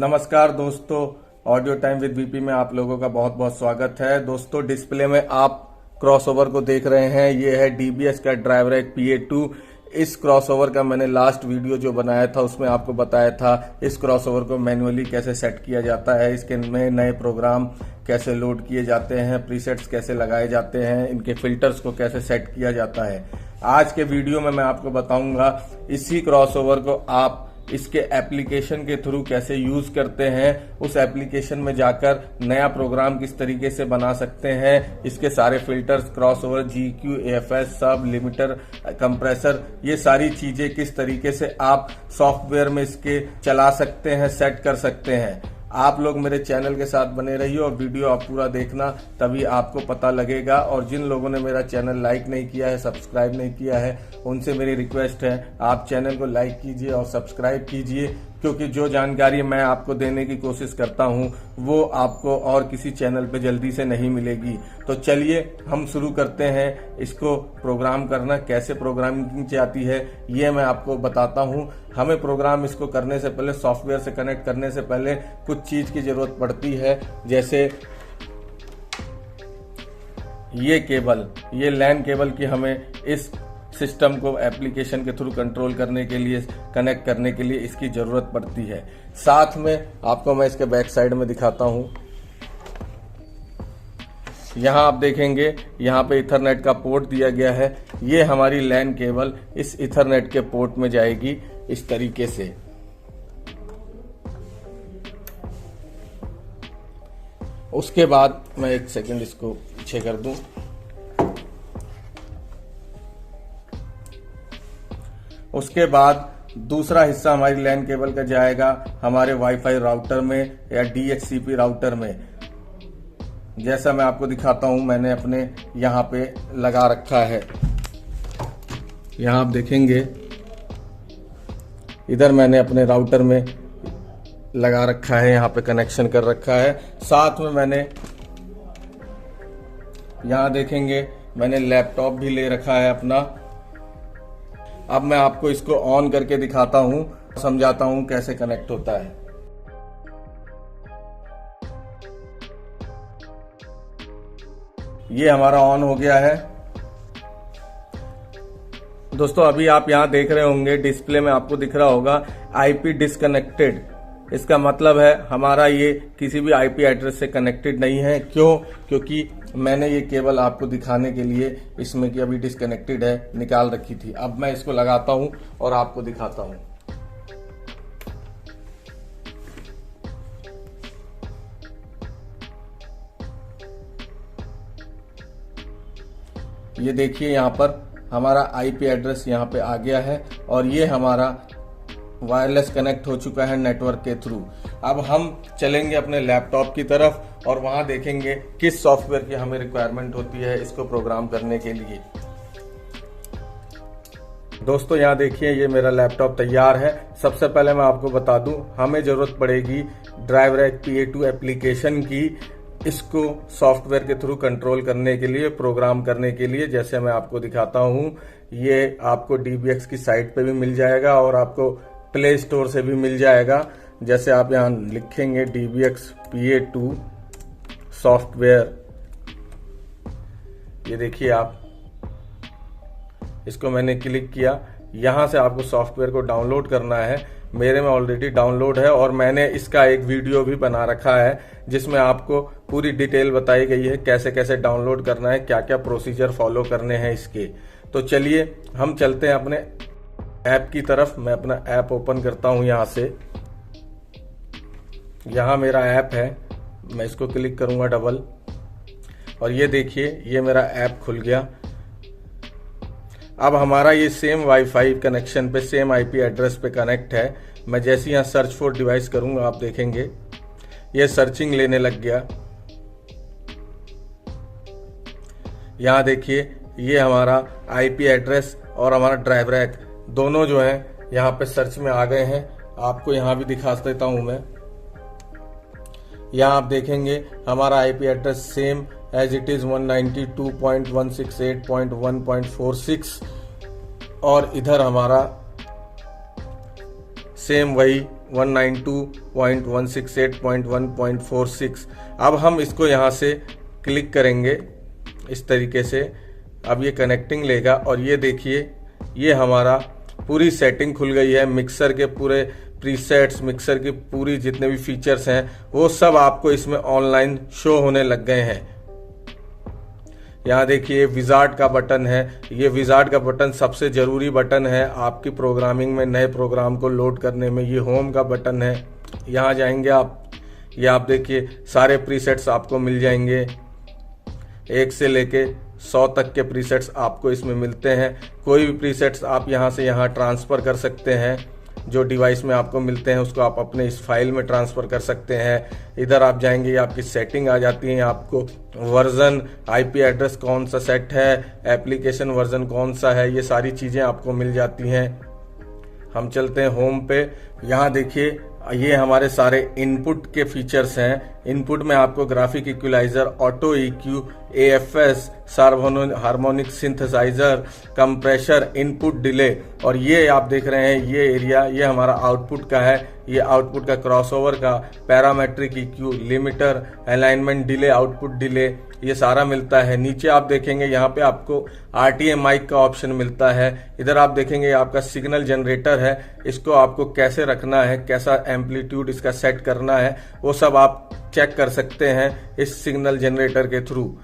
नमस्कार दोस्तों, audio time with VP में आप लोगों का बहुत बहुत स्वागत है। दोस्तों, डिस्प्ले में आप क्रॉसओवर को देख रहे हैं। ये है डीबीएस का ड्राइवर PA2। इस क्रॉसओवर का मैंने लास्ट वीडियो जो बनाया था उसमें आपको बताया था इस क्रॉसओवर को मैन्युअली कैसे सेट किया जाता है, इसके में नए प्रोग्राम कैसे लोड किए जाते हैं, प्रीसेट्स कैसे लगाए जाते हैं, इनके फिल्टर्स को कैसे सेट किया जाता है। आज के वीडियो में मैं आपको बताऊंगा इसी क्रॉसओवर को आप इसके एप्लीकेशन के थ्रू कैसे यूज करते हैं, उस एप्लीकेशन में जाकर नया प्रोग्राम किस तरीके से बना सकते हैं, इसके सारे फिल्टर्स, क्रॉसओवर, GQ, AFS, सब, लिमिटर, कंप्रेसर, ये सारी चीजें किस तरीके से आप सॉफ्टवेयर में इसके चला सकते हैं, सेट कर सकते हैं। आप लोग मेरे चैनल के साथ बने रहिए और वीडियो आप पूरा देखना, तभी आपको पता लगेगा। और जिन लोगों ने मेरा चैनल लाइक नहीं किया है, सब्सक्राइब नहीं किया है, उनसे मेरी रिक्वेस्ट है आप चैनल को लाइक कीजिए और सब्सक्राइब कीजिए, क्योंकि जो जानकारी मैं आपको देने की कोशिश करता हूं वो आपको और किसी चैनल पे जल्दी से नहीं मिलेगी। तो चलिए हम शुरू करते हैं। इसको प्रोग्राम करना, कैसे प्रोग्रामिंग जाती है ये मैं आपको बताता हूं। हमें प्रोग्राम इसको करने से पहले, सॉफ्टवेयर से कनेक्ट करने से पहले कुछ चीज की जरूरत पड़ती है, जैसे ये केबल, ये लैन केबल की हमें इस सिस्टम को एप्लीकेशन के थ्रू कंट्रोल करने के लिए, कनेक्ट करने के लिए इसकी जरूरत पड़ती है। साथ में आपको मैं इसके बैक साइड में दिखाता हूं। यहां आप देखेंगे यहां पे इथरनेट का पोर्ट दिया गया है। ये हमारी लैन केबल इस इथरनेट के पोर्ट में जाएगी इस तरीके से। उसके बाद मैं एक सेकंड इसको पीछे कर दूं। उसके बाद दूसरा हिस्सा हमारी लैन केबल का जाएगा हमारे वाईफाई राउटर में या DHCP राउटर में। जैसा मैं आपको दिखाता हूं, मैंने अपने यहां पे लगा रखा है। यहां आप देखेंगे इधर मैंने अपने राउटर में लगा रखा है, यहां पे कनेक्शन कर रखा है। साथ में मैंने यहां देखेंगे मैंने लैपटॉप भी ले रखा है अपना। अब मैं आपको इसको ऑन करके दिखाता हूं, समझाता हूं कैसे कनेक्ट होता है। ये हमारा ऑन हो गया है। दोस्तों, अभी आप यहां देख रहे होंगे डिस्प्ले में आपको दिख रहा होगा IP डिस्कनेक्टेड। इसका मतलब है हमारा ये किसी भी IP एड्रेस से कनेक्टेड नहीं है। क्यों? क्योंकि मैंने ये केबल आपको दिखाने के लिए इसमें कि अभी डिस्कनेक्टेड है निकाल रखी थी। अब मैं इसको लगाता हूं और आपको दिखाता हूं। ये देखिए यहां पर हमारा IP एड्रेस यहां पे आ गया है और ये हमारा वायरलेस कनेक्ट हो चुका है नेटवर्क के थ्रू। अब हम चलेंगे अपने लैपटॉप की तरफ और वहां देखेंगे किस सॉफ्टवेयर की हमें रिक्वायरमेंट होती है इसको प्रोग्राम करने के लिए। दोस्तों, यहां देखिए ये मेरा लैपटॉप तैयार है। सबसे पहले मैं आपको बता दूं, हमें जरूरत पड़ेगी ड्राइवर PA2 एप्लीकेशन की, इसको सॉफ्टवेयर के थ्रू कंट्रोल करने के लिए, प्रोग्राम करने के लिए। जैसे मैं आपको दिखाता हूं, ये आपको DBX की साइट पे भी मिल जाएगा और आपको प्ले स्टोर से भी मिल जाएगा। जैसे आप यहां लिखेंगे DBX PA2 सॉफ्टवेयर, ये देखिए आप, इसको मैंने क्लिक किया। यहां से आपको सॉफ्टवेयर को डाउनलोड करना है। मेरे में ऑलरेडी डाउनलोड है और मैंने इसका एक वीडियो भी बना रखा है जिसमें आपको पूरी डिटेल बताई गई है कैसे कैसे डाउनलोड करना है, क्या क्या प्रोसीजर फॉलो करने हैं इसके। तो चलिए हम चलते हैं अपने ऐप की तरफ। मैं अपना ऐप ओपन करता हूं यहां से। यहां मेरा ऐप है, मैं इसको क्लिक करूंगा डबल और ये देखिए ये मेरा ऐप खुल गया। अब हमारा ये सेम वाईफाई कनेक्शन पे, सेम IP एड्रेस पे कनेक्ट है। मैं जैसे यहां सर्च फॉर डिवाइस करूंगा, आप देखेंगे ये सर्चिंग लेने लग गया। यहां देखिए ये हमारा IP एड्रेस और हमारा ड्राइवर दोनों जो है यहाँ पे सर्च में आ गए हैं। आपको यहाँ भी दिखा देता हूं मैं। यहाँ आप देखेंगे हमारा IP address same as it is 192.168.1.46 और इधर हमारा सेम वही 192.168.1.46। अब हम इसको यहाँ से क्लिक करेंगे इस तरीके से। अब ये कनेक्टिंग लेगा और ये देखिए ये हमारा पूरी सेटिंग खुल गई है। मिक्सर के पूरे प्रीसेट्स, मिक्सर की पूरी जितने भी फीचर्स हैं वो सब आपको इसमें ऑनलाइन शो होने लग गए हैं। यहाँ देखिए विजार्ड का बटन है। ये विजार्ड का बटन सबसे ज़रूरी बटन है आपकी प्रोग्रामिंग में, नए प्रोग्राम को लोड करने में। ये होम का बटन है, यहाँ जाएंगे आप, ये आप देखिए सारे प्रीसेट्स आपको मिल जाएंगे। 1 से लेके 100 तक के प्रीसेट्स आपको इसमें मिलते हैं। कोई भी प्रीसेट्स आप यहाँ से यहाँ ट्रांसफ़र कर सकते हैं। जो डिवाइस में आपको मिलते हैं उसको आप अपने इस फाइल में ट्रांसफ़र कर सकते हैं। इधर आप जाएंगे, ये आपकी सेटिंग आ जाती है। आपको वर्जन, आईपी एड्रेस कौन सा सेट है, एप्लीकेशन वर्जन कौन सा है, ये सारी चीज़ें आपको मिल जाती हैं। हम चलते हैं होम पे। यहाँ देखिए ये हमारे सारे इनपुट के फीचर्स हैं। इनपुट में आपको graphic equaliser, auto EQ, AFS, harmonic synthesiser, compressor, input delay, और ये आप देख रहे हैं ये एरिया, ये हमारा आउटपुट का है। ये आउटपुट का क्रॉसओवर का, parametric EQ, limiter, alignment delay, output delay, ये सारा मिलता है। नीचे आप देखेंगे यहाँ पे आपको RTA माइक का ऑप्शन मिलता है। इधर आप देखेंगे आपका सिग्नल जनरेटर है, इसको आपको कैसे रखना है, कैसा एम्पलीट्यूड इसका सेट करना है, वो सब आप चेक कर सकते हैं इस सिग्नल जनरेटर के थ्रू।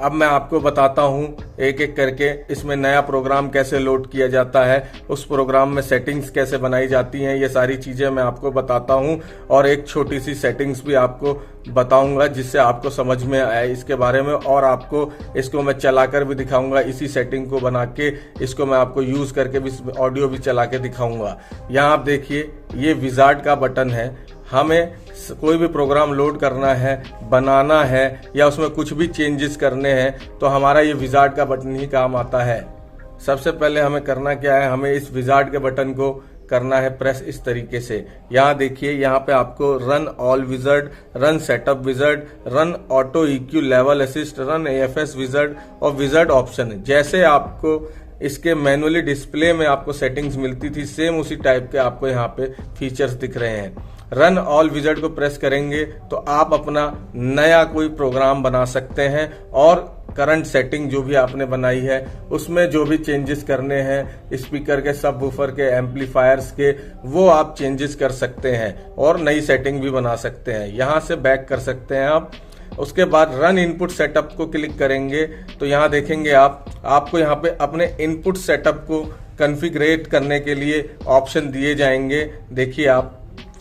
अब मैं आपको बताता हूँ एक एक करके इसमें नया प्रोग्राम कैसे लोड किया जाता है, उस प्रोग्राम में सेटिंग्स कैसे बनाई जाती हैं, ये सारी चीज़ें मैं आपको बताता हूँ। और एक छोटी सी सेटिंग्स भी आपको बताऊंगा जिससे आपको समझ में आए इसके बारे में, और आपको इसको मैं चलाकर भी दिखाऊंगा। इसी सेटिंग को बना के इसको मैं आपको यूज़ करके भी ऑडियो भी चला के दिखाऊंगा। यहाँ आप देखिए ये विजार्ड का बटन है। हमें कोई भी प्रोग्राम लोड करना है, बनाना है, या उसमें कुछ भी चेंजेस करने हैं तो हमारा ये विजार्ड का बटन ही काम आता है। सबसे पहले हमें करना क्या है, हमें इस विजार्ड के बटन को करना है प्रेस इस तरीके से। यहाँ देखिए यहाँ पे आपको run all wizard, run setup wizard, run auto EQ, level assist, run AFS wizard और विजार्ड ऑप्शन। जैसे आपको इसके मैनुअली डिस्प्ले में आपको सेटिंग्स मिलती थी, सेम उसी टाइप के आपको यहाँ पे फीचर्स दिख रहे हैं। रन ऑल विजार्ड को प्रेस करेंगे तो आप अपना नया कोई प्रोग्राम बना सकते हैं और करंट सेटिंग जो भी आपने बनाई है उसमें जो भी चेंजेस करने हैं, स्पीकर के, सबवूफर के, एम्पलीफायर्स के, वो आप चेंजेस कर सकते हैं और नई सेटिंग भी बना सकते हैं। यहाँ से बैक कर सकते हैं आप। उसके बाद रन इनपुट सेटअप को क्लिक करेंगे तो यहाँ देखेंगे आपको यहाँ पे अपने इनपुट सेटअप को कॉन्फ़िगरेट करने के लिए ऑप्शन दिए जाएंगे। देखिए आप,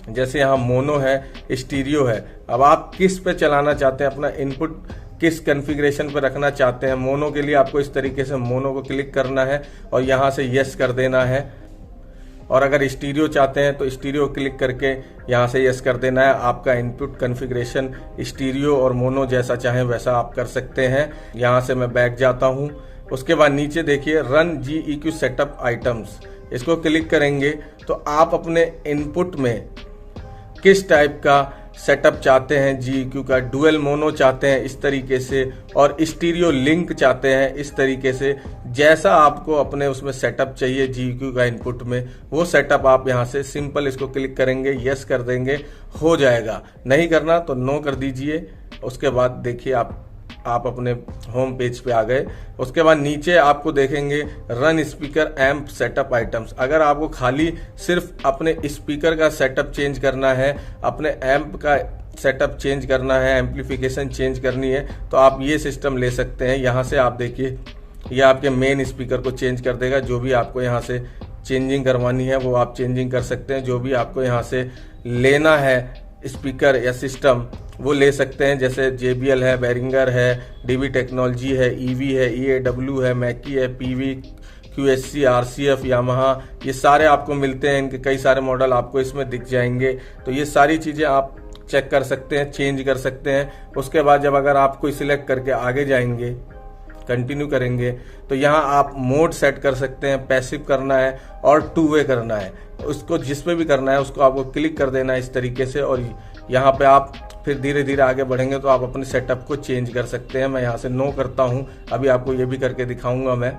जैसे यहाँ मोनो है, स्टीरियो है। अब आप किस पे चलाना चाहते हैं, अपना इनपुट किस कॉन्फ़िगरेशन पे रखना चाहते हैं। मोनो के लिए आपको इस तरीके से मोनो को क्लिक करना है और यहाँ से यस कर देना है। और अगर स्टीरियो चाहते हैं तो स्टीरियो क्लिक करके यहाँ से यस कर देना है। आपका इनपुट कॉन्फ़िगरेशन स्टीरियो और मोनो जैसा चाहें वैसा आप कर सकते हैं। यहाँ से मैं बैक जाता हूँ। उसके बाद नीचे देखिए रन GEQ सेटअप आइटम्स, इसको क्लिक करेंगे तो आप अपने इनपुट में किस टाइप का सेटअप चाहते हैं, GEQ का डुअल मोनो चाहते हैं इस तरीके से, और स्टीरियो लिंक चाहते हैं इस तरीके से। जैसा आपको अपने उसमें सेटअप चाहिए GEQ का इनपुट में, वो सेटअप आप यहाँ से सिंपल इसको क्लिक करेंगे, यस कर देंगे, हो जाएगा। नहीं करना तो नो कर दीजिए। उसके बाद देखिए आप अपने होम पेज पे आ गए। उसके बाद नीचे आपको देखेंगे run speaker amp setup items. अगर आपको खाली सिर्फ अपने स्पीकर का सेटअप चेंज करना है, अपने एम्प का सेटअप चेंज करना है, एम्पलीफिकेशन चेंज करनी है, तो आप ये सिस्टम ले सकते हैं। यहाँ से आप देखिए ये आपके मेन स्पीकर को चेंज कर देगा। जो भी आपको यहाँ से चेंजिंग करवानी है वो आप चेंजिंग कर सकते हैं। जो भी आपको यहाँ से लेना है स्पीकर या सिस्टम वो ले सकते हैं। जैसे JBL है, बेरिंगर है, DB टेक्नोलॉजी है, EV है, EAW है, मैकी है, PV, QSC, RCF, यामाहा, ये सारे आपको मिलते हैं। इनके कई सारे मॉडल आपको इसमें दिख जाएंगे। तो ये सारी चीज़ें आप चेक कर सकते हैं, चेंज कर सकते हैं। उसके बाद जब अगर आपको सिलेक्ट करके आगे जाएंगे, कंटिन्यू करेंगे, तो यहाँ आप मोड सेट कर सकते हैं। पैसिव करना है और 2 वे करना है, उसको जिस पे भी करना है उसको आपको क्लिक कर देना है इस तरीके से। और यहाँ पे आप फिर धीरे धीरे आगे बढ़ेंगे तो आप अपने सेटअप को चेंज कर सकते हैं। मैं यहाँ से नो करता हूँ, अभी आपको ये भी करके दिखाऊंगा मैं।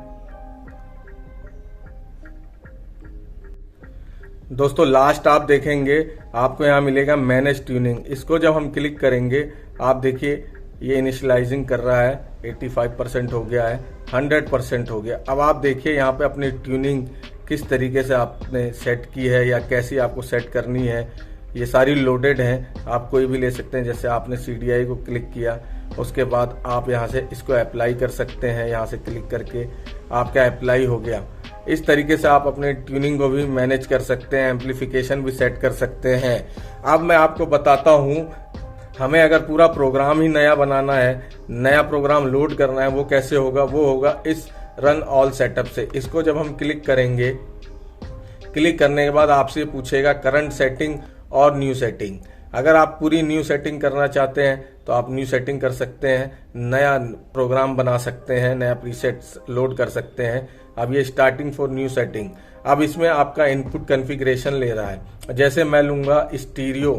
दोस्तों लास्ट आप देखेंगे आपको यहाँ मिलेगा मैनेज ट्यूनिंग। इसको जब हम क्लिक करेंगे आप देखिए ये इनिशियलाइजिंग कर रहा है, 85% हो गया है, 100% हो गया। अब आप देखिए यहाँ पे अपनी ट्यूनिंग किस तरीके से आपने सेट की है या कैसी आपको सेट करनी है, ये सारी लोडेड हैं। आप कोई भी ले सकते हैं। जैसे आपने CDI को क्लिक किया, उसके बाद आप यहाँ से इसको अप्लाई कर सकते हैं। यहाँ से क्लिक करके आपका अप्लाई हो गया। इस तरीके से आप अपने ट्यूनिंग को भी मैनेज कर सकते हैं, एम्पलीफिकेशन भी सेट कर सकते हैं। अब मैं आपको बताता हूँ, हमें अगर पूरा प्रोग्राम ही नया बनाना है, नया प्रोग्राम लोड करना है, वो कैसे होगा? वो होगा इस रन ऑल सेटअप से। इसको जब हम क्लिक करेंगे, क्लिक करने के बाद आपसे पूछेगा करंट सेटिंग और न्यू सेटिंग। अगर आप पूरी न्यू सेटिंग करना चाहते हैं तो आप न्यू सेटिंग कर सकते हैं, नया प्रोग्राम बना सकते हैं, नया प्रीसेट्स लोड कर सकते हैं। अब ये स्टार्टिंग फॉर न्यू सेटिंग। अब इसमें आपका इनपुट कॉन्फ़िगरेशन ले रहा है। जैसे मैं लूंगा स्टीरियो,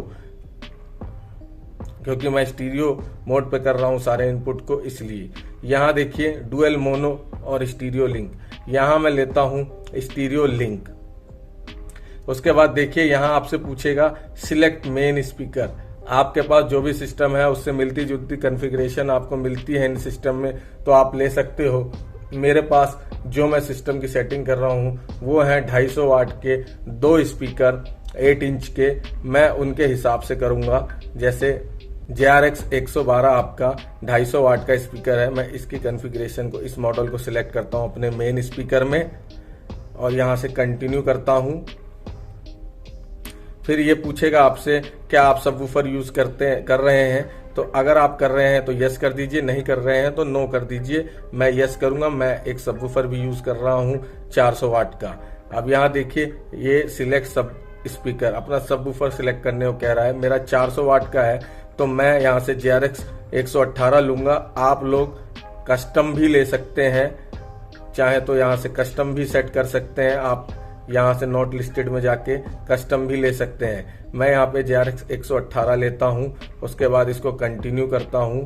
क्योंकि मैं स्टीरियो मोड पे कर रहा हूँ सारे इनपुट को, इसलिए यहाँ देखिए डुअल मोनो और स्टीरियो लिंक। यहाँ मैं लेता हूँ स्टीरियो लिंक। उसके बाद देखिए यहाँ आपसे पूछेगा सिलेक्ट मेन स्पीकर। आपके पास जो भी सिस्टम है उससे मिलती जुलती कॉन्फ़िगरेशन आपको मिलती है इन सिस्टम में, तो आप ले सकते हो। मेरे पास जो मैं सिस्टम की सेटिंग कर रहा हूँ वो है 250 वाट के 2 स्पीकर 8 इंच के। मैं उनके हिसाब से करूँगा। जैसे JRX 112 आपका 250 वाट का स्पीकर है। मैं इसकी कॉन्फ़िगरेशन को, इस मॉडल को सिलेक्ट करता हूँ अपने मेन स्पीकर में और यहाँ से कंटिन्यू करता हूँ। फिर ये पूछेगा आपसे क्या आप सबवूफर यूज कर रहे हैं, तो अगर आप कर रहे हैं तो यस कर दीजिए, नहीं कर रहे हैं तो नो कर दीजिए। मैं यस करूंगा। मैं एक सबवूफर भी यूज कर रहा हूं 400 वाट का। अब यहाँ देखिए ये सिलेक्ट सब स्पीकर, अपना सबवूफर सिलेक्ट करने को कह रहा है। मेरा 400 वाट का है तो मैं यहाँ से JRX 118 लूंगा। आप लोग कस्टम भी ले सकते हैं, चाहे तो यहाँ से कस्टम भी सेट कर सकते हैं। आप यहाँ से नॉट लिस्टेड में जाके कस्टम भी ले सकते हैं। मैं यहाँ पे JRX 118 लेता हूँ। उसके बाद इसको कंटिन्यू करता हूँ।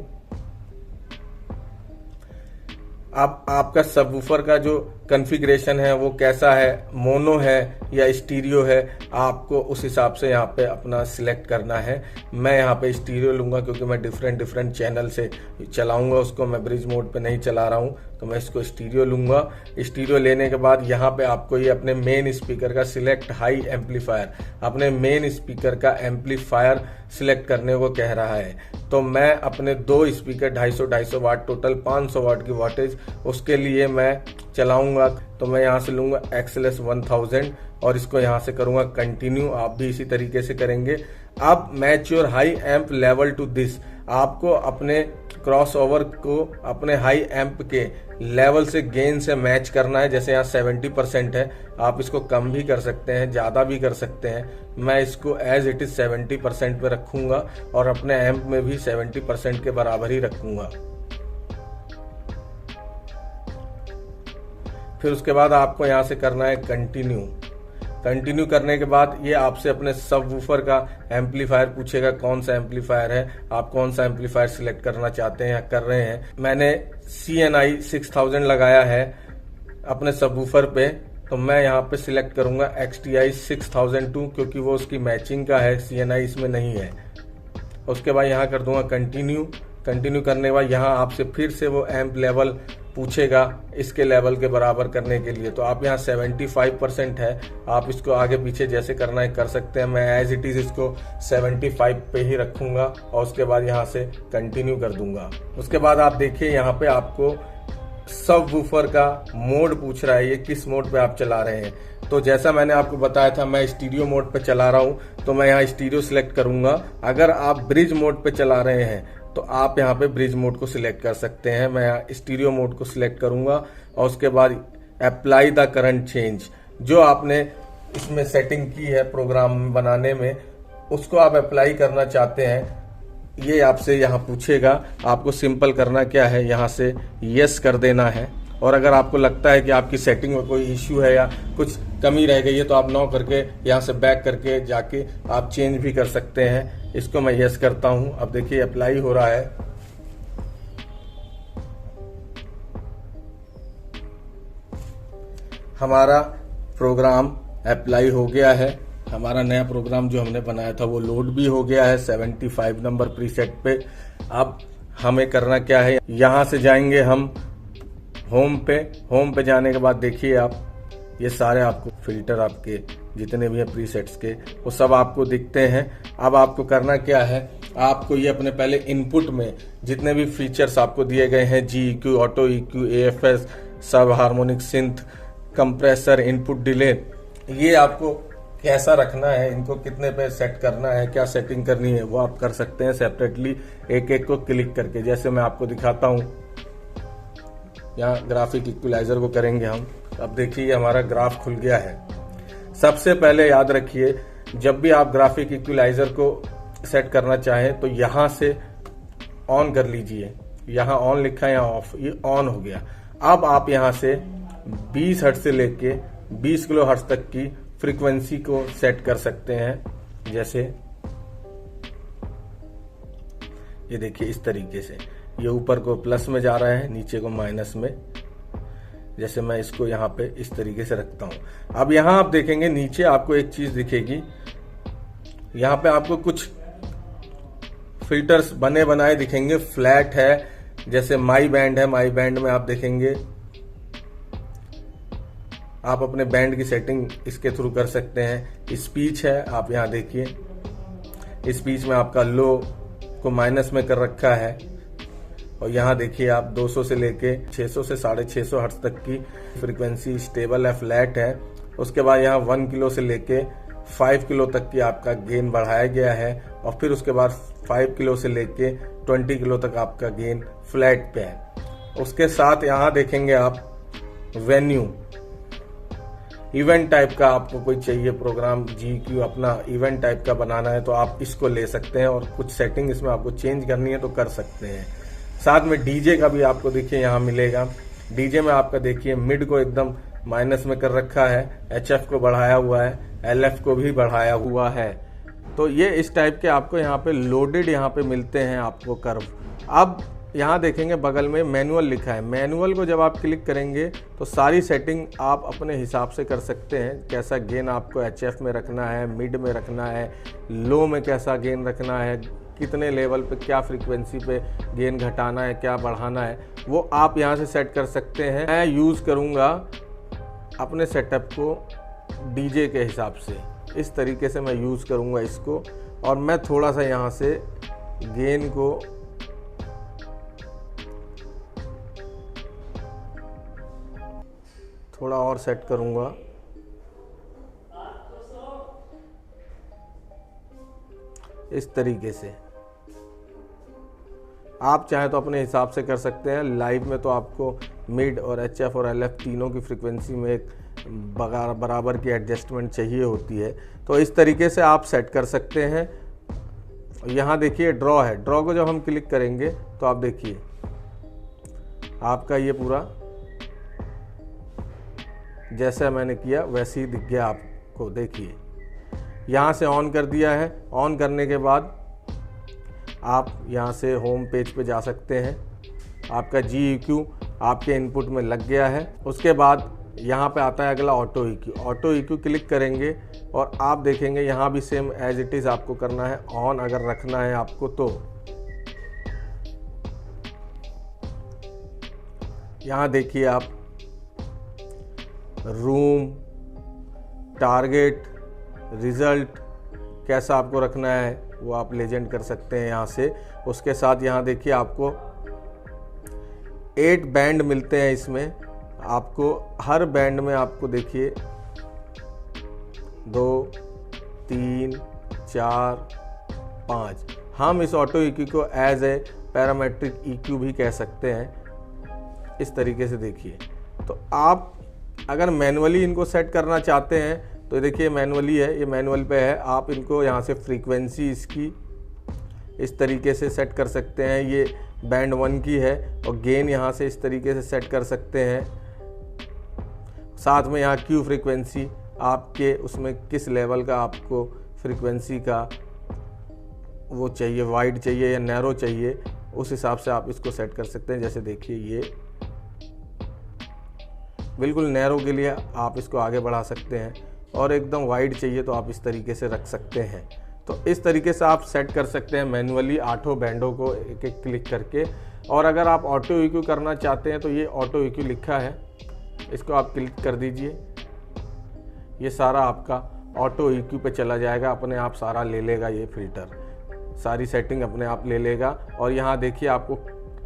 अब आपका सबवूफर का जो कॉन्फ़िगरेशन है वो कैसा है, मोनो है या स्टीरियो है, आपको उस हिसाब से यहाँ पे अपना सिलेक्ट करना है। मैं यहाँ पे स्टीरियो लूंगा क्योंकि मैं डिफरेंट चैनल से चलाऊंगा उसको। मैं ब्रिज मोड पे नहीं चला रहा हूँ तो मैं इसको स्टीरियो लूंगा। स्टीरियो लेने के बाद यहाँ पे आपको ये अपने मेन स्पीकर का सिलेक्ट हाई एम्पलीफायर, अपने मेन स्पीकर का एम्पलीफायर सिलेक्ट करने को कह रहा है। तो मैं अपने 2 स्पीकर 250 वाट, टोटल 500 वाट की वाटेज, उसके लिए मैं चलाऊंगा। तो मैं यहाँ से लूंगा XLS 1000 और इसको यहाँ से करूंगा कंटिन्यू। आप भी इसी तरीके से करेंगे। अब match your high amp level to this. आपको अपने क्रॉसओवर को अपने हाई एम्प के लेवल से, गेन से मैच करना है। जैसे यहाँ 70% है, आप इसको कम भी कर सकते हैं, ज्यादा भी कर सकते हैं। मैं इसको एज इट इज 70% पे रखूंगा और अपने एम्प में भी 70% के बराबर ही रखूंगा। फिर उसके बाद आपको यहाँ से करना है कंटिन्यू। कंटिन्यू करने के बाद ये आपसे अपने सबवूफर का एम्पलीफायर पूछेगा, कौन सा एम्पलीफायर है, आप कौन सा एम्पलीफायर सिलेक्ट करना चाहते हैं या कर रहे हैं। मैंने CNI 6000 लगाया है अपने सबवूफर पे, तो मैं यहाँ पे सिलेक्ट करूंगा XTI 6002 क्योंकि वो उसकी मैचिंग का है, CNI इसमें नहीं है। उसके बाद यहाँ कर दूंगा कंटिन्यू। कंटिन्यू करने के बाद यहाँ आपसे फिर से वो एम्प लेवल पूछेगा इसके लेवल के बराबर करने के लिए। तो आप यहाँ 75% है, आप इसको आगे पीछे जैसे करना है कर सकते हैं। मैं एज इट इज इसको 75 पे ही रखूंगा और उसके बाद यहाँ से कंटिन्यू कर दूंगा। उसके बाद आप देखिए यहाँ पे आपको सबवूफर का मोड पूछ रहा है, ये किस मोड पे आप चला रहे हैं। तो जैसा मैंने आपको बताया था मैं स्टीरियो मोड पे चला रहा हूँ तो मैं यहाँ स्टीरियो सिलेक्ट करूंगा। अगर आप ब्रिज मोड पे चला रहे हैं तो आप यहाँ पे ब्रिज मोड को सिलेक्ट कर सकते हैं। मैं यहाँ स्टीरियो मोड को सिलेक्ट करूंगा और उसके बाद अप्लाई द करंट चेंज, जो आपने इसमें सेटिंग की है प्रोग्राम बनाने में, उसको आप अप्लाई करना चाहते हैं। ये आपसे यहाँ पूछेगा, आपको सिंपल करना क्या है, यहाँ से यस कर देना है। और अगर आपको लगता है कि आपकी सेटिंग में कोई इश्यू है या कुछ कमी रह गई है तो आप नो करके यहाँ से बैक करके जाके आप चेंज भी कर सकते हैं। इसको मैं यस करता हूँ। अब देखिए अप्लाई हो रहा है। हमारा प्रोग्राम अप्लाई हो गया है। हमारा नया प्रोग्राम जो हमने बनाया था वो लोड भी हो गया है 75 नंबर प्रीसेट पे। अब हमें करना क्या है, यहाँ से जाएंगे हम होम पे जाने के बाद देखिए आप ये सारे आपको फिल्टर आपके जितने भी हैं प्रीसेट्स के वो सब आपको दिखते हैं। अब आपको करना क्या है, आपको ये अपने पहले इनपुट में जितने भी फीचर्स आपको दिए गए हैं GEQ, ऑटो EQ, AFS, सब harmonic synth, compressor, input delay, ये आपको कैसा रखना है, इनको कितने पे सेट करना है, क्या सेटिंग करनी है वो आप कर सकते हैं सेपरेटली एक एक को क्लिक करके। जैसे मैं आपको दिखाता हूँ, यहाँ ग्राफिक इक्वलाइजर को करेंगे हम। अब देखिए हमारा ग्राफ खुल गया है। सबसे पहले याद रखिए जब भी आप ग्राफिक इक्वलाइजर को सेट करना चाहें तो यहाँ से ऑन कर लीजिए। यहाँ ऑन लिखा है, यहाँ ऑफ, ये ऑन हो गया। अब आप यहाँ से 20 हर्ट्ज से लेके 20 किलो हर्ट्ज तक की फ्रीक्वेंसी को सेट कर सकते हैं। जैसे ये देखिए इस तरीके से, ये ऊपर को प्लस में जा रहा है, नीचे को माइनस में। जैसे मैं इसको यहाँ पे इस तरीके से रखता हूं। अब यहाँ आप देखेंगे नीचे आपको एक चीज दिखेगी, यहाँ पे आपको कुछ फिल्टर्स बने बनाए दिखेंगे। फ्लैट है, जैसे माई बैंड है, माई बैंड में आप देखेंगे आप अपने बैंड की सेटिंग इसके थ्रू कर सकते हैं। स्पीच है, आप यहाँ देखिए स्पीच में आपका लो को माइनस में कर रखा है। और यहाँ देखिए आप 200 से लेके 600 से 650 हर्ट्ज तक की फ्रीक्वेंसी स्टेबल है, फ्लैट है। उसके बाद यहाँ 1 किलो से लेके 5 किलो तक की आपका गेन बढ़ाया गया है। और फिर उसके बाद 5 किलो से लेके 20 किलो तक आपका गेन फ्लैट पे है। उसके साथ यहाँ देखेंगे आप वेन्यू, इवेंट टाइप का आपको कोई चाहिए प्रोग्राम, GEQ अपना इवेंट टाइप का बनाना है तो आप इसको ले सकते हैं। और कुछ सेटिंग इसमें आपको चेंज करनी है तो कर सकते हैं। साथ में DJ का भी आपको देखिए यहाँ मिलेगा। DJ में आपका देखिए मिड को एकदम माइनस में कर रखा है, HF को बढ़ाया हुआ है, LF को भी बढ़ाया हुआ है। तो ये इस टाइप के आपको यहाँ पे लोडेड यहाँ पे मिलते हैं आपको कर्व। अब यहाँ देखेंगे बगल में मैनुअल लिखा है। मैनुअल को जब आप क्लिक करेंगे तो सारी सेटिंग आप अपने हिसाब से कर सकते हैं। कैसा गेन आपको HF में रखना है, मिड में रखना है, लो में कैसा गेन रखना है, कितने लेवल पे क्या फ्रीक्वेंसी पे गेन घटाना है, क्या बढ़ाना है, वो आप यहाँ से सेट कर सकते हैं। मैं यूज़ करूँगा अपने सेटअप को DJ के हिसाब से, इस तरीके से मैं यूज़ करूँगा इसको। और मैं थोड़ा सा यहाँ से गेन को थोड़ा और सेट करूँगा। इस तरीके से आप चाहें तो अपने हिसाब से कर सकते हैं। लाइव में तो आपको मिड और HF और LF तीनों की फ्रीक्वेंसी में एक बराबर की एडजस्टमेंट चाहिए होती है। तो इस तरीके से आप सेट कर सकते हैं। यहाँ देखिए ड्रॉ है, ड्रॉ को जब हम क्लिक करेंगे तो आप देखिए आपका ये पूरा जैसा मैंने किया वैसे ही दिख गया आपको। देखिए यहाँ से ऑन कर दिया है। ऑन करने के बाद आप यहाँ से होम पेज पे जा सकते हैं। आपका GEQ आपके इनपुट में लग गया है। उसके बाद यहाँ पे आता है अगला auto EQ। Auto EQ click करेंगे और आप देखेंगे यहाँ भी सेम एज इट इज़ आपको करना है। ऑन अगर रखना है आपको तो यहाँ देखिए आप रूम, टारगेट, रिजल्ट कैसा आपको रखना है वो आप लेजेंड कर सकते हैं यहाँ से। उसके साथ यहाँ देखिए आपको 8 बैंड मिलते हैं इसमें। आपको हर बैंड में आपको देखिए 2, 3, 4, 5। हम इस ऑटो EQ को एज ए पैरामेट्रिक EQ भी कह सकते हैं। इस तरीके से देखिए। तो आप अगर मैनुअली इनको सेट करना चाहते हैं तो देखिए मैनुअली है, ये मैनुअल पे है। आप इनको यहाँ से फ्रीक्वेंसी इसकी इस तरीके से सेट कर सकते हैं। ये बैंड 1 की है और गेन यहाँ से इस तरीके से सेट कर सकते हैं। साथ में यहाँ Q फ्रीक्वेंसी आपके उसमें किस लेवल का आपको फ्रीक्वेंसी का वो चाहिए, वाइड चाहिए या नैरो चाहिए, उस हिसाब से आप इसको सेट कर सकते हैं। जैसे देखिए ये बिल्कुल नैरो के लिए आप इसको आगे बढ़ा सकते हैं। और एकदम वाइड चाहिए तो आप इस तरीके से रख सकते हैं। तो इस तरीके से आप सेट कर सकते हैं मैन्युअली 8 बैंडों को एक एक क्लिक करके। और अगर आप ऑटो ईक्यू करना चाहते हैं तो ये ऑटो ईक्यू लिखा है, इसको आप क्लिक कर दीजिए। ये सारा आपका ऑटो ईक्यू पे चला जाएगा, अपने आप सारा ले लेगा, ये फिल्टर सारी सेटिंग अपने आप ले लेगा। और यहाँ देखिए आपको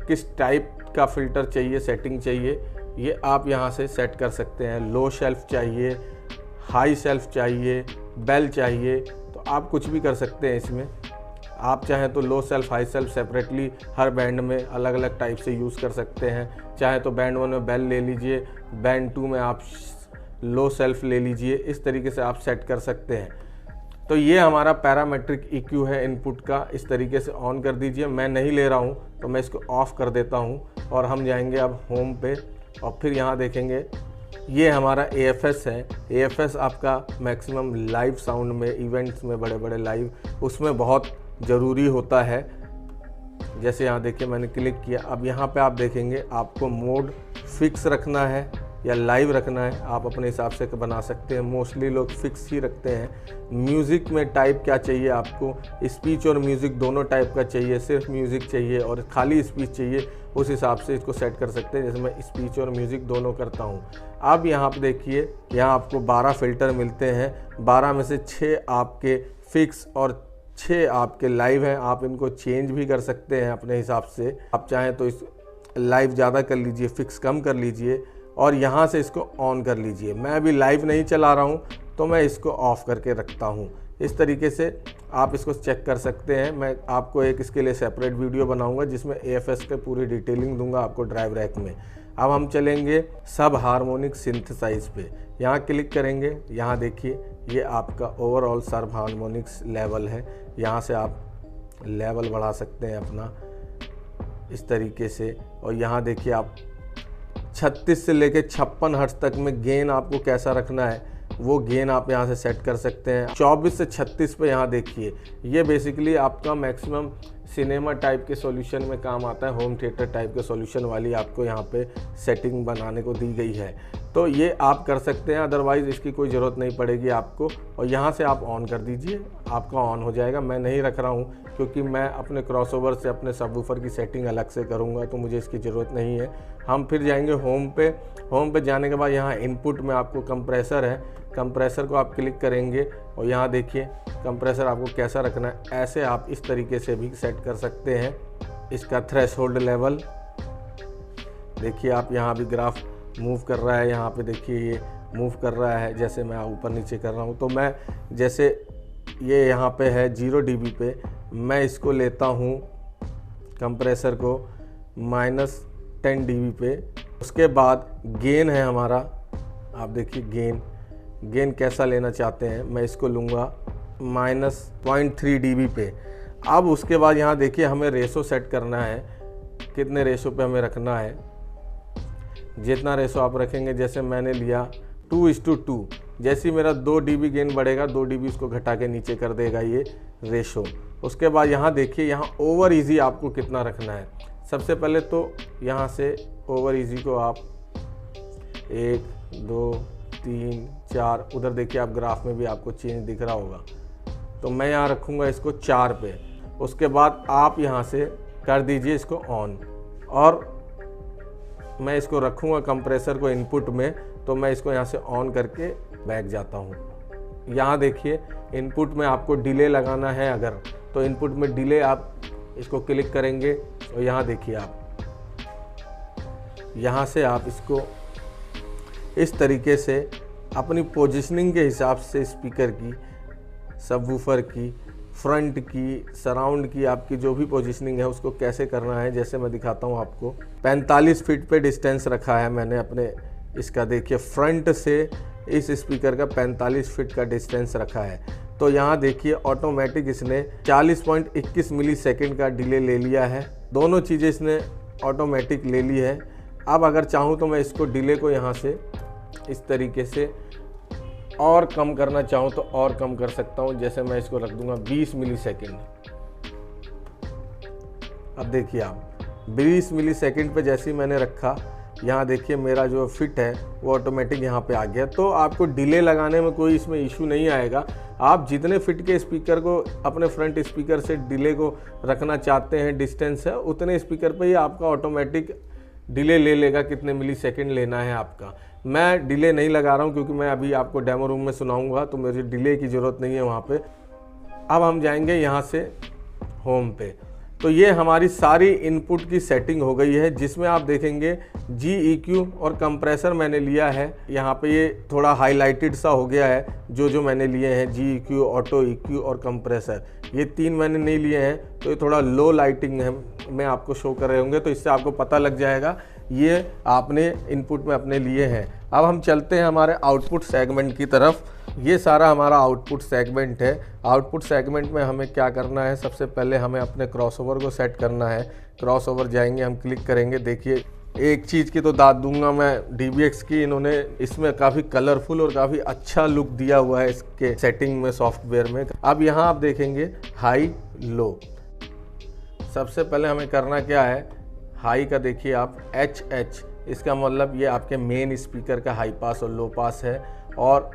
किस टाइप का फ़िल्टर चाहिए, सेटिंग चाहिए, ये आप यहाँ से सेट कर सकते हैं। लो शेल्फ चाहिए, हाई शेल्फ चाहिए, बेल चाहिए, तो आप कुछ भी कर सकते हैं इसमें। आप चाहें तो low shelf high shelf separately हर बैंड में अलग अलग टाइप से यूज़ कर सकते हैं। चाहे तो बैंड 1 में बेल ले लीजिए, बैंड 2 में आप लो सेल्फ ले लीजिए, इस तरीके से आप सेट कर सकते हैं। तो ये हमारा पैरामेट्रिक EQ है इनपुट का, इस तरीके से ऑन कर दीजिए। मैं नहीं ले रहा हूँ तो मैं इसको ऑफ़ कर देता हूँ और हम जाएंगे अब होम पे और फिर यहाँ देखेंगे ये हमारा AFS है। AFS आपका मैक्सिमम लाइव साउंड में, इवेंट्स में, बड़े बड़े लाइव, उसमें बहुत ज़रूरी होता है। जैसे यहाँ देखिए मैंने क्लिक किया, अब यहाँ पे आप देखेंगे आपको मोड फिक्स रखना है या लाइव रखना है, आप अपने हिसाब से बना सकते हैं। मोस्टली लोग फिक्स ही रखते हैं। म्यूज़िक में टाइप क्या चाहिए आपको, स्पीच और म्यूज़िक दोनों टाइप का चाहिए, सिर्फ म्यूज़िक चाहिए और खाली स्पीच चाहिए, उस हिसाब से इसको सेट कर सकते हैं। जैसे मैं स्पीच और म्यूज़िक दोनों करता हूँ। अब यहाँ पर देखिए, यहाँ आपको 12 फ़िल्टर मिलते हैं, 12 में से 6 आपके फिक्स और 6 आपके लाइव हैं। आप इनको चेंज भी कर सकते हैं अपने हिसाब से। आप चाहें तो इस लाइव ज़्यादा कर लीजिए, फिक्स कम कर लीजिए और यहाँ से इसको ऑन कर लीजिए। मैं अभी लाइव नहीं चला रहा हूँ तो मैं इसको ऑफ़ करके रखता हूँ। इस तरीके से आप इसको चेक कर सकते हैं। मैं आपको एक इसके लिए सेपरेट वीडियो बनाऊँगा जिसमें AFS के पूरी डिटेलिंग दूंगा आपको ड्राइव रैक में। अब हम चलेंगे सब हार्मोनिक सिंथेसाइज पे, यहाँ क्लिक करेंगे। यहाँ देखिए ये आपका ओवरऑल सब हार्मोनिक्स लेवल है, यहाँ से आप लेवल बढ़ा सकते हैं अपना इस तरीके से। और यहाँ देखिए आप 36 से लेके 56 हर्ट्ज तक में गेन आपको कैसा रखना है वो गेन आप यहाँ से सेट कर सकते हैं। 24 से 36 पे यहाँ देखिए, ये बेसिकली आपका मैक्सिमम सिनेमा टाइप के सॉल्यूशन में काम आता है। होम थिएटर टाइप के सॉल्यूशन वाली आपको यहाँ पे सेटिंग बनाने को दी गई है, तो ये आप कर सकते हैं। अदरवाइज़ इसकी कोई ज़रूरत नहीं पड़ेगी आपको। और यहाँ से आप ऑन कर दीजिए, आपका ऑन हो जाएगा। मैं नहीं रख रहा हूँ क्योंकि मैं अपने क्रॉसओवर से अपने सबवूफर की सेटिंग अलग से करूँगा, तो मुझे इसकी ज़रूरत नहीं है। हम फिर जाएंगे होम पे। होम पे जाने के बाद यहाँ इनपुट में आपको कंप्रेसर है, कंप्रेसर को आप क्लिक करेंगे और यहाँ देखिए कंप्रेसर आपको कैसा रखना है, ऐसे आप इस तरीके से भी सेट कर सकते हैं। इसका थ्रेशोल्ड लेवल देखिए, आप यहाँ भी ग्राफ मूव कर रहा है, यहाँ पे देखिए ये मूव कर रहा है, जैसे मैं ऊपर नीचे कर रहा हूँ। तो मैं जैसे ये यहाँ पे है 0 dB पे, मैं इसको लेता हूँ कंप्रेसर को -10 dB पे। उसके बाद गेन है हमारा, आप देखिए गेन कैसा लेना चाहते हैं, मैं इसको लूँगा -0.3 dB पे। अब उसके बाद यहाँ देखिए हमें रेशो सेट करना है, कितने रेशो पे हमें रखना है। जितना रेशो आप रखेंगे, जैसे मैंने लिया 2:2, जैसे मेरा 2 dB गेन बढ़ेगा 2 dB उसको घटा के नीचे कर देगा ये रेशो। उसके बाद यहाँ देखिए, यहाँ ओवर ईजी आपको कितना रखना है। सबसे पहले तो यहाँ से ओवर ईजी को आप 1, 2, 3, 4, उधर देखिए आप ग्राफ में भी आपको चेंज दिख रहा होगा, तो मैं यहाँ रखूँगा इसको 4 पे। उसके बाद आप यहाँ से कर दीजिए इसको ऑन, और मैं इसको रखूँगा कंप्रेसर को इनपुट में, तो मैं इसको यहाँ से ऑन करके बैठ जाता हूँ। यहाँ देखिए इनपुट में आपको डिले लगाना है अगर, तो इनपुट में डिले आप इसको क्लिक करेंगे और यहाँ देखिए आप यहाँ से आप इसको इस तरीके से अपनी पोजीशनिंग के हिसाब से स्पीकर की, सबवूफर की, फ्रंट की, सराउंड की, आपकी जो भी पोजीशनिंग है उसको कैसे करना है, जैसे मैं दिखाता हूँ आपको। 45 फीट पे डिस्टेंस रखा है मैंने अपने इसका, देखिए फ्रंट से इस स्पीकर का 45 फीट का डिस्टेंस रखा है। तो यहाँ देखिए ऑटोमेटिक इसने 40.21 मिलीसेकंड का डिले ले लिया है। दोनों चीज़ें इसने ऑटोमेटिक ले ली है। अब अगर चाहूँ तो मैं इसको डिले को यहाँ से इस तरीके से और कम करना चाहूँ तो और कम कर सकता हूँ। जैसे मैं इसको रख दूंगा 20 मिलीसेकंड। अब देखिए आप 20 मिलीसेकंड पे जैसे ही मैंने रखा, यहाँ देखिए मेरा जो फिट है वो ऑटोमेटिक यहाँ पे आ गया। तो आपको डिले लगाने में कोई इसमें इशू नहीं आएगा। आप जितने फिट के स्पीकर को अपने फ्रंट स्पीकर से डिले को रखना चाहते हैं, डिस्टेंस है, उतने स्पीकर पे ही आपका ऑटोमेटिक डिले ले लेगा, कितने मिली सेकेंड लेना है आपका। मैं डिले नहीं लगा रहा हूँ क्योंकि मैं अभी आपको डेमो रूम में सुनाऊंगा, तो मुझे डिले की ज़रूरत नहीं है वहाँ पे। अब हम जाएंगे यहाँ से होम पे। तो ये हमारी सारी इनपुट की सेटिंग हो गई है, जिसमें आप देखेंगे GEQ और कंप्रेसर मैंने लिया है। यहाँ पे ये थोड़ा हाईलाइटेड सा हो गया है जो मैंने लिए हैं, GEQ, ऑटो EQ और कंप्रेसर। ये 3 मैंने नहीं लिए हैं, तो ये थोड़ा लो लाइटिंग है में आपको शो कर रहे होंगे, तो इससे आपको पता लग जाएगा ये आपने इनपुट में अपने लिए हैं। अब हम चलते हैं हमारे आउटपुट सेगमेंट की तरफ। ये सारा हमारा आउटपुट सेगमेंट है। आउटपुट सेगमेंट में हमें क्या करना है, सबसे पहले हमें अपने क्रॉसओवर को सेट करना है। क्रॉसओवर जाएंगे, हम क्लिक करेंगे। देखिए एक चीज़ की तो दाद दूंगा मैं DBX की, इन्होंने इसमें काफ़ी कलरफुल और काफ़ी अच्छा लुक दिया हुआ है इसके सेटिंग में, सॉफ्टवेयर में। अब यहाँ आप देखेंगे हाई लो। सबसे पहले हमें करना क्या है, हाई का देखिए आप HH, इसका मतलब ये आपके मेन स्पीकर का हाई पास और लो पास है। और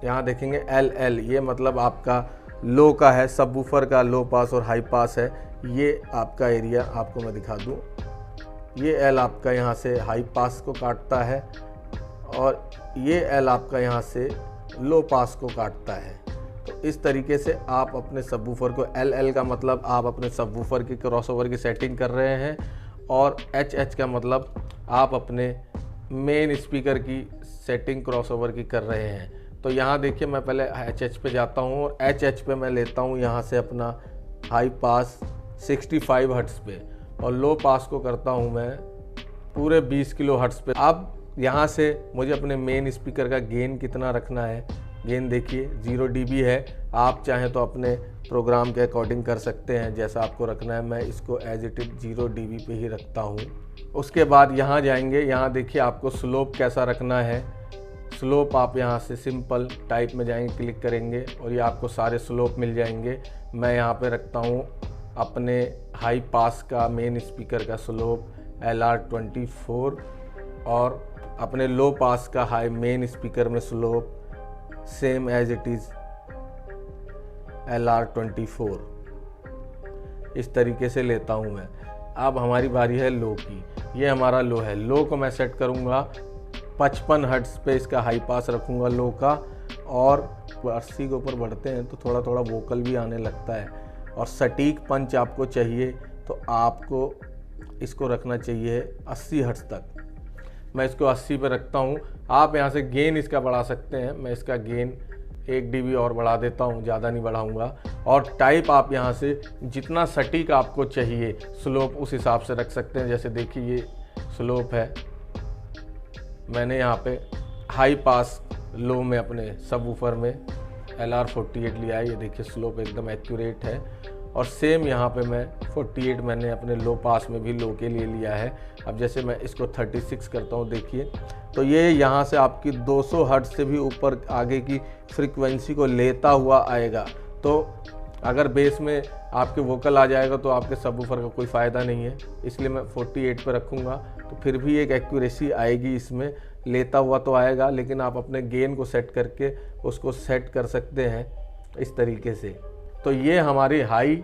यहाँ देखेंगे LL, ये मतलब आपका लो का है, सबवूफर का लो पास और हाई पास है। ये आपका एरिया आपको मैं दिखा दूँ, ये L आपका यहाँ से हाई पास को काटता है और ये L आपका यहाँ से लो पास को काटता है। तो इस तरीके से आप अपने सबवूफर को, LL का मतलब आप अपने सबवूफर की क्रॉसओवर की सेटिंग कर रहे हैं, और HH का मतलब आप अपने मेन स्पीकर की सेटिंग क्रॉसओवर की कर रहे हैं। तो यहाँ देखिए मैं पहले HH पे जाता हूँ और HH पे मैं लेता हूँ यहाँ से अपना हाई पास 65 हर्ट्ज़ पे, और लो पास को करता हूँ मैं पूरे 20 किलो हर्ट्ज़ पे। अब यहाँ से मुझे अपने मेन स्पीकर का गेन कितना रखना है, गेन देखिए 0 dB है। आप चाहें तो अपने प्रोग्राम के अकॉर्डिंग कर सकते हैं जैसा आपको रखना है। मैं इसको एज इट इज़ 0 dB पे ही रखता हूँ। उसके बाद यहाँ जाएंगे, यहाँ देखिए आपको स्लोप कैसा रखना है। स्लोप आप यहाँ से सिंपल टाइप में जाएंगे, क्लिक करेंगे और ये आपको सारे स्लोप मिल जाएंगे। मैं यहाँ पे रखता हूँ अपने हाई पास का मेन स्पीकर का स्लोप LR24 और अपने लो पास का हाई मेन स्पीकर में slope same as it is LR24। इस तरीके से लेता हूँ मैं। अब हमारी बारी है लो की। ये हमारा लो है। लो को मैं सेट करूँगा 55 हर्ट्ज़ पे, इसका हाई पास रखूँगा लो का, और 80 के ऊपर बढ़ते हैं तो थोड़ा थोड़ा वोकल भी आने लगता है। और सटीक पंच आपको चाहिए तो आपको इसको रखना चाहिए 80 हर्ट्ज़ तक। मैं इसको 80 पे रखता हूँ। आप यहाँ से गेन इसका बढ़ा सकते हैं। मैं इसका गेन 1 dB और बढ़ा देता हूँ, ज़्यादा नहीं बढ़ाऊँगा। और टाइप आप यहाँ से जितना सटीक आपको चाहिए स्लोप उस हिसाब से रख सकते हैं। जैसे देखिए ये स्लोप है, मैंने यहाँ पे हाई पास लो में अपने सबवूफर में LR48 लिया है। ये देखिए स्लोप एकदम एक्यूरेट है। और सेम यहाँ पे मैं 48 मैंने अपने लो पास में भी लो के लिए लिया है। अब जैसे मैं इसको 36 करता हूँ देखिए, तो ये यहाँ से आपकी 200 हर्ट्ज़ से भी ऊपर आगे की फ्रीक्वेंसी को लेता हुआ आएगा। तो अगर बेस में आपके वोकल आ जाएगा तो आपके सबवूफर का कोई फ़ायदा नहीं है, इसलिए मैं 48 पे रखूँगा। तो फिर भी एक एक्यूरेसी आएगी इसमें, लेता हुआ तो आएगा, लेकिन आप अपने गेन को सेट करके उसको सेट कर सकते हैं इस तरीके से। तो ये हमारी हाई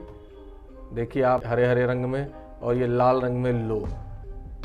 देखिए आप हरे हरे रंग में, और ये लाल रंग में लो।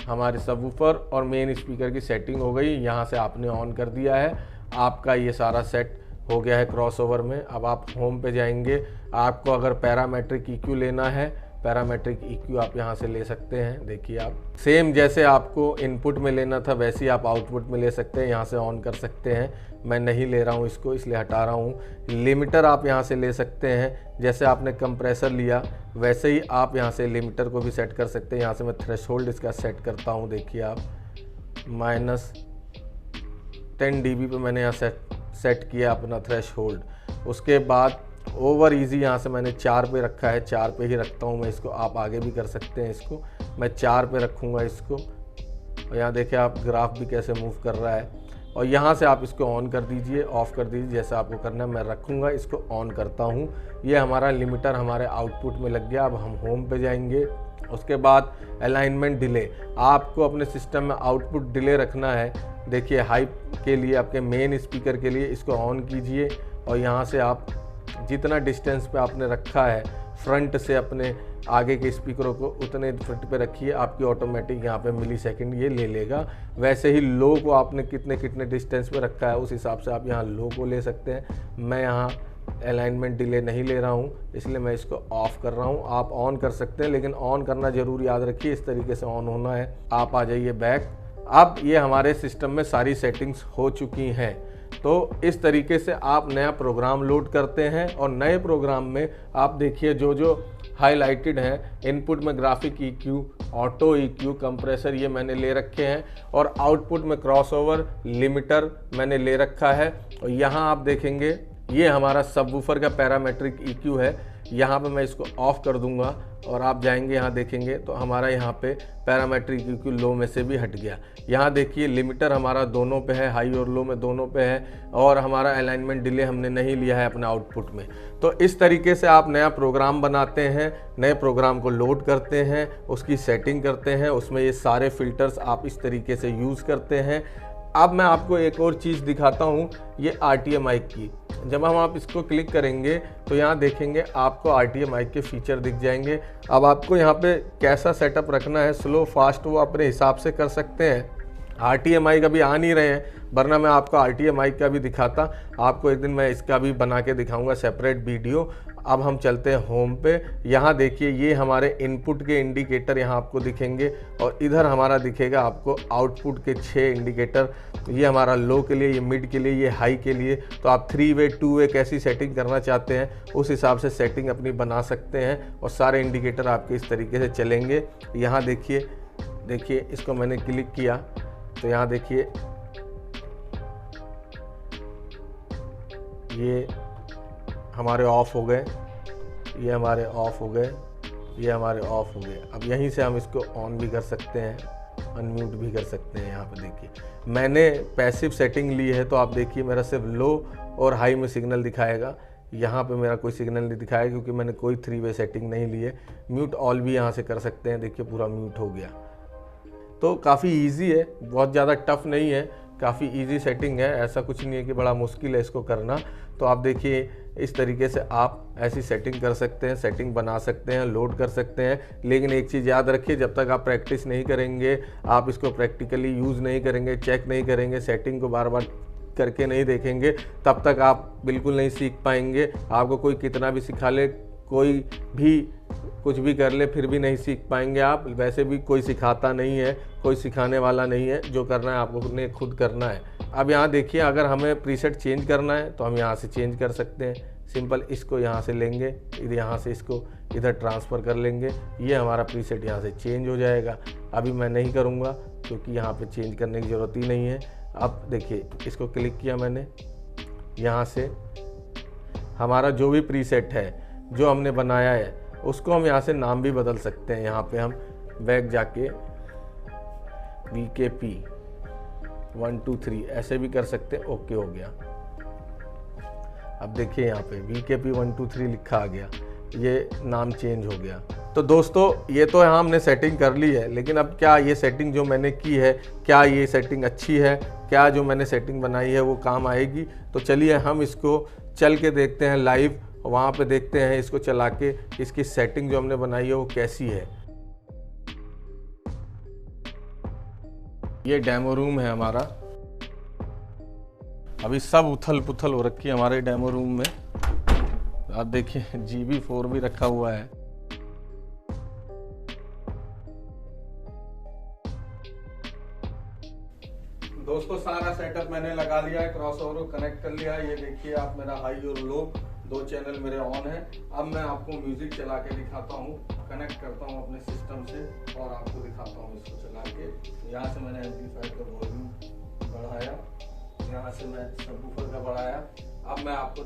हमारे सबवूफर और मेन स्पीकर की सेटिंग हो गई। यहाँ से आपने ऑन कर दिया है, आपका ये सारा सेट हो गया है क्रॉसओवर में। अब आप होम पे जाएंगे। आपको अगर पैरामेट्रिक EQ लेना है, पैरामेट्रिक EQ आप यहाँ से ले सकते हैं। देखिए आप सेम जैसे आपको इनपुट में लेना था वैसे ही आप आउटपुट में ले सकते हैं। यहाँ से ऑन कर सकते हैं। मैं नहीं ले रहा हूँ इसको, इसलिए हटा रहा हूँ। लिमिटर आप यहाँ से ले सकते हैं। जैसे आपने कंप्रेसर लिया वैसे ही आप यहाँ से लिमिटर को भी सेट कर सकते हैं। यहाँ से मैं थ्रेशोल्ड इसका सेट करता हूँ। देखिए आप -10 dB पे मैंने यहाँ सेट किया अपना थ्रेशोल्ड। उसके बाद ओवर इजी यहाँ से मैंने 4 पे रखा है, 4 पे ही रखता हूँ मैं इसको। आप आगे भी कर सकते हैं इसको, मैं 4 पे रखूँगा इसको। और यहाँ देखिए आप ग्राफ भी कैसे मूव कर रहा है। और यहाँ से आप इसको ऑन कर दीजिए, ऑफ़ कर दीजिए, जैसा आपको करना है। मैं रखूँगा इसको, ऑन करता हूँ। ये हमारा लिमिटर हमारे आउटपुट में लग गया। अब हम होम पे जाएंगे। उसके बाद अलाइनमेंट डिले, आपको अपने सिस्टम में आउटपुट डिले रखना है। देखिए हाई के लिए आपके मेन स्पीकर के लिए इसको ऑन कीजिए और यहाँ से आप जितना डिस्टेंस पे आपने रखा है फ्रंट से अपने आगे के स्पीकरों को उतने फुट पे रखिए, आपकी ऑटोमेटिक यहाँ पे मिली सेकेंड ये ले लेगा। वैसे ही लो को आपने कितने कितने डिस्टेंस पे रखा है उस हिसाब से आप यहाँ लो को ले सकते हैं। मैं यहाँ अलाइनमेंट डिले नहीं ले रहा हूँ, इसलिए मैं इसको ऑफ कर रहा हूँ। आप ऑन कर सकते हैं, लेकिन ऑन करना जरूर याद रखिए, इस तरीके से ऑन होना है। आप आ जाइए बैक। अब ये हमारे सिस्टम में सारी सेटिंग्स हो चुकी हैं। तो इस तरीके से आप नया प्रोग्राम लोड करते हैं और नए प्रोग्राम में आप देखिए जो जो हाईलाइटेड हैं, इनपुट में graphic EQ, auto EQ, compressor ये मैंने ले रखे हैं और आउटपुट में क्रॉसओवर लिमिटर मैंने ले रखा है। और यहाँ आप देखेंगे ये हमारा सबवूफर का पैरामेट्रिक EQ है। यहाँ पे मैं इसको ऑफ कर दूंगा और आप जाएंगे यहाँ देखेंगे तो हमारा यहाँ पे पैरामेट्रिक EQ लो में से भी हट गया। यहाँ देखिए लिमिटर हमारा दोनों पे है, हाई और लो में दोनों पे है, और हमारा अलाइनमेंट डिले हमने नहीं लिया है अपने आउटपुट में। तो इस तरीके से आप नया प्रोग्राम बनाते हैं, नए प्रोग्राम को लोड करते हैं, उसकी सेटिंग करते हैं, उसमें ये सारे फिल्टर्स आप इस तरीके से यूज़ करते हैं। अब मैं आपको एक और चीज़ दिखाता हूँ, ये RTA माइक की। जब हम आप इसको क्लिक करेंगे तो यहाँ देखेंगे आपको RTA माइक के फीचर दिख जाएंगे। अब आपको यहाँ पे कैसा सेटअप रखना है, स्लो फास्ट, वो अपने हिसाब से कर सकते हैं। RTA माइक अभी आ नहीं रहे हैं, वरना मैं आपको RTA माइक का भी दिखाता। आपको एक दिन मैं इसका भी बना के दिखाऊंगा सेपरेट वीडियो। अब हम चलते हैं होम पे। यहाँ देखिए ये हमारे इनपुट के इंडिकेटर यहाँ आपको दिखेंगे और इधर हमारा दिखेगा आपको आउटपुट के 6 इंडिकेटर। ये हमारा लो के लिए, ये मिड के लिए, ये हाई के लिए। तो आप 3 वे 2 वे कैसी सेटिंग करना चाहते हैं उस हिसाब से सेटिंग अपनी बना सकते हैं और सारे इंडिकेटर आपके इस तरीके से चलेंगे। यहाँ देखिए इसको मैंने क्लिक किया तो यहाँ देखिए ये हमारे ऑफ हो गए, ये हमारे ऑफ हो गए, ये हमारे ऑफ हो गए। अब यहीं से हम इसको ऑन भी कर सकते हैं, अनम्यूट भी कर सकते हैं। यहाँ पे देखिए मैंने पैसिव सेटिंग ली है, तो आप देखिए मेरा सिर्फ लो और हाई में सिग्नल दिखाएगा। यहाँ पे मेरा कोई सिग्नल नहीं दिखाएगा क्योंकि मैंने कोई 3 वे सेटिंग नहीं ली है। म्यूट ऑल भी यहाँ से कर सकते हैं, देखिए पूरा म्यूट हो गया। तो काफ़ी इजी है, बहुत ज़्यादा टफ नहीं है, काफ़ी इजी सेटिंग है। ऐसा कुछ नहीं है कि बड़ा मुश्किल है इसको करना। तो आप देखिए इस तरीके से आप ऐसी सेटिंग कर सकते हैं, सेटिंग बना सकते हैं, लोड कर सकते हैं। लेकिन एक चीज़ याद रखिए, जब तक आप प्रैक्टिस नहीं करेंगे, आप इसको प्रैक्टिकली यूज़ नहीं करेंगे, चेक नहीं करेंगे, सेटिंग को बार बार करके नहीं देखेंगे, तब तक आप बिल्कुल नहीं सीख पाएंगे। आपको कोई कितना भी सिखा ले, कोई भी कुछ भी कर ले, फिर भी नहीं सीख पाएंगे आप। वैसे भी कोई सिखाता नहीं है, कोई सिखाने वाला नहीं है, जो करना है आपको ने खुद करना है। अब यहाँ देखिए अगर हमें प्रीसेट चेंज करना है तो हम यहाँ से चेंज कर सकते हैं। सिंपल इसको यहाँ से लेंगे, यहाँ से इसको इधर ट्रांसफ़र कर लेंगे, ये हमारा प्रीसेट यहाँ से चेंज हो जाएगा। अभी मैं नहीं करूँगा क्योंकि यहाँ पे चेंज करने की ज़रूरत ही नहीं है। अब देखिए इसको क्लिक किया मैंने, यहाँ से हमारा जो भी प्रीसेट है जो हमने बनाया है उसको हम यहाँ से नाम भी बदल सकते हैं। यहाँ पे हम बैक जाके VKP 1 2 3 ऐसे भी कर सकते हैं। ओके हो गया। अब देखिए यहाँ पे VKP 1 2 3 लिखा आ गया, ये नाम चेंज हो गया। तो दोस्तों ये तो यहाँ हमने सेटिंग कर ली है, लेकिन अब क्या ये सेटिंग जो मैंने की है, क्या ये सेटिंग अच्छी है, क्या जो मैंने सेटिंग बनाई है वो काम आएगी? तो चलिए हम इसको चल के देखते हैं लाइव, वहाँ पे देखते हैं इसको चला के इसकी सेटिंग जो हमने बनाई है वो कैसी है। ये डेमो रूम है हमारा। अभी सब उथल पुथल हो रखी है हमारे डेमो रूम में। आप देखिए GB4 भी रखा हुआ है। दोस्तों सारा सेटअप मैंने लगा लिया है, क्रॉसओवर को कनेक्ट कर लिया है। ये देखिए आप, मेरा हाई और लो 2 चैनल मेरे ऑन है। अब मैं आपको म्यूजिक चला के दिखाता हूँ, कनेक्ट करता हूँ अपने सिस्टम से और आपको दिखाता हूँ इसको चला के। यहाँ से मैंने एम्पलीफायर का वॉल्यूम बढ़ाया, यहाँ से मैं सबवूफर का बढ़ाया। अब मैं आपको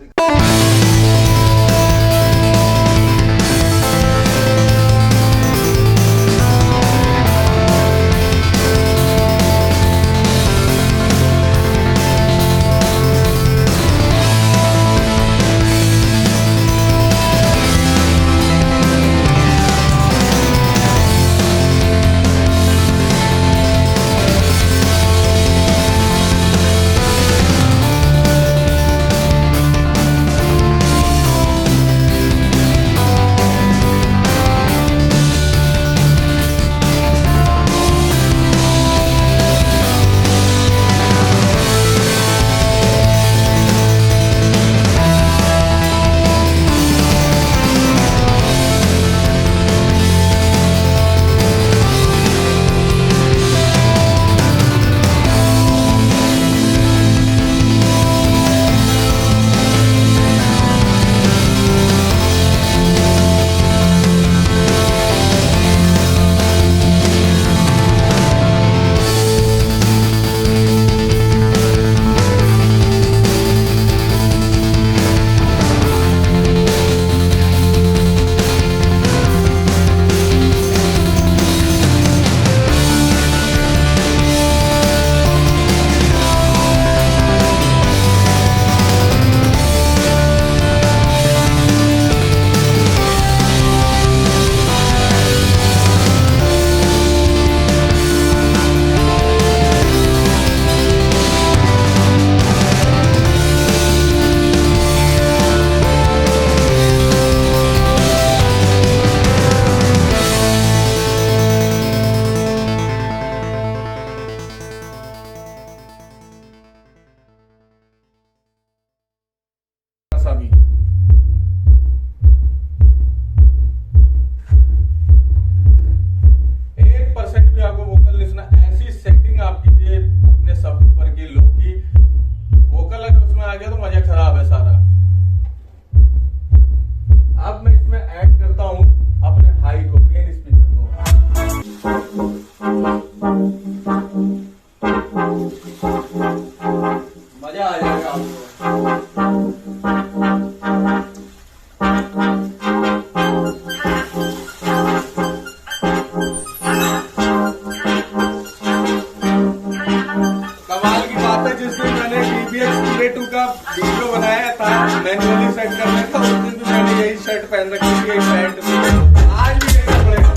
सा भी। % भी आपको वोकल नहीं सुना। ऐसी सेटिंग आप कीजिए अपने सबवूफर की, लो की। वोकल अगर उसमें आ गया तो मजा खराब है सारा। अब मैं इसमें ऐड करता हूं अपने हाई को, मेन स्पीकर को। मजा आ जाएगा आपको। जिसमें मैंने DBX PA2 का वीडियो बनाया था मैनुअली सेट करने का, उस दिन भी मैंने यही शर्ट पहन रखी थी, पैंट में। आज भी यही कपड़े हैं।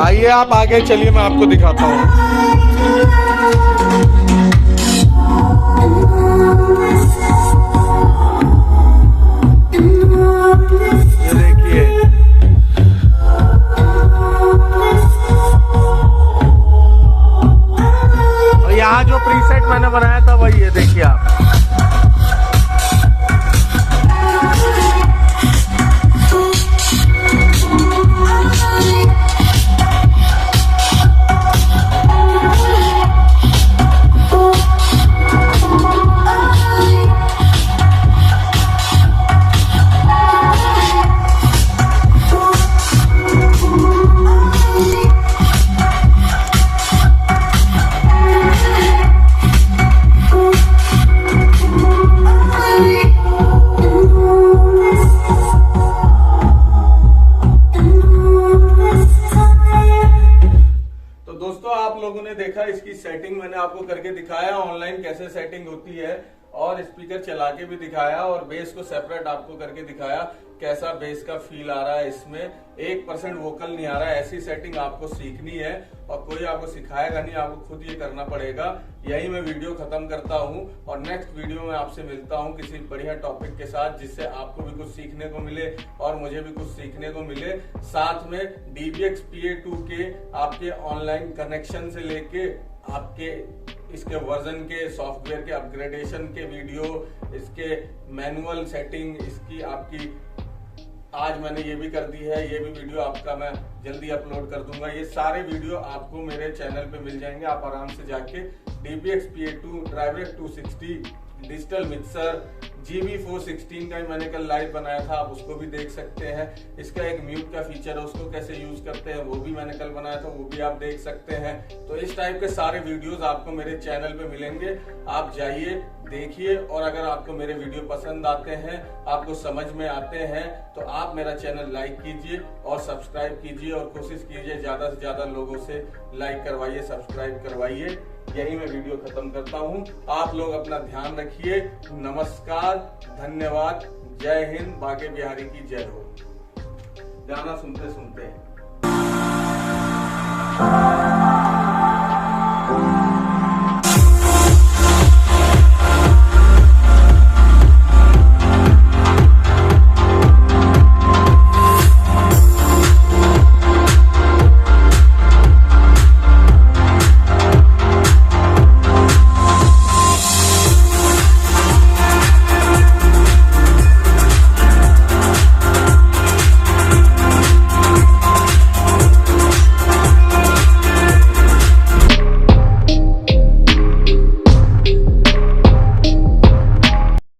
आइए आप आगे चलिए, मैं आपको दिखाता हूँ। ये देखिए, और यहाँ जो प्रीसेट मैंने बनाया था वही है, देखिए आप। आप लोगों ने देखा, इसकी सेटिंग मैंने आपको करके दिखाया ऑनलाइन कैसे सेटिंग होती है, और स्पीकर चला के भी दिखाया, और बेस को सेपरेट आपको करके दिखाया कैसा बेस का फील आ रहा है। इसमें 1% वोकल नहीं आ रहा है। ऐसी सेटिंग आपको सीखनी है और कोई आपको सिखाएगा नहीं, आपको खुद ये करना पड़ेगा। यही मैं वीडियो खत्म करता हूं और नेक्स्ट वीडियो में आपसे मिलता हूं किसी बढ़िया टॉपिक के साथ, जिससे आपको भी कुछ सीखने को मिले और मुझे भी कुछ सीखने को मिले। साथ में DBX PA2 के आपके ऑनलाइन कनेक्शन से लेके आपके इसके वर्जन के, सॉफ्टवेयर के अपग्रेडेशन के वीडियो, इसके मैनुअल सेटिंग, इसकी आपकी आज मैंने ये भी कर दी है, ये भी वीडियो आपका मैं जल्दी अपलोड कर दूंगा। ये सारे वीडियो आपको मेरे चैनल पे मिल जाएंगे। आप आराम से जाके DBX PA2 ड्राइवरेक्ट 260 digital mixer GB416 का मैंने कल लाइव बनाया था, आप उसको भी देख सकते हैं। इसका एक म्यूट का फीचर है, उसको कैसे यूज करते हैं वो भी मैंने कल बनाया था, वो भी आप देख सकते हैं। तो इस टाइप के सारे वीडियोस आपको मेरे चैनल पे मिलेंगे, आप जाइए देखिए। और अगर आपको मेरे वीडियो पसंद आते हैं, आपको समझ में आते हैं, तो आप मेरा चैनल लाइक कीजिए और सब्सक्राइब कीजिए, और कोशिश कीजिए ज्यादा से ज्यादा लोगों से लाइक करवाइए, सब्सक्राइब करवाइए। यही मैं वीडियो खत्म करता हूं। आप लोग अपना ध्यान रखिए। नमस्कार, धन्यवाद, जय हिंद, बाके बिहारी की जय हो। गाना सुनते सुनते।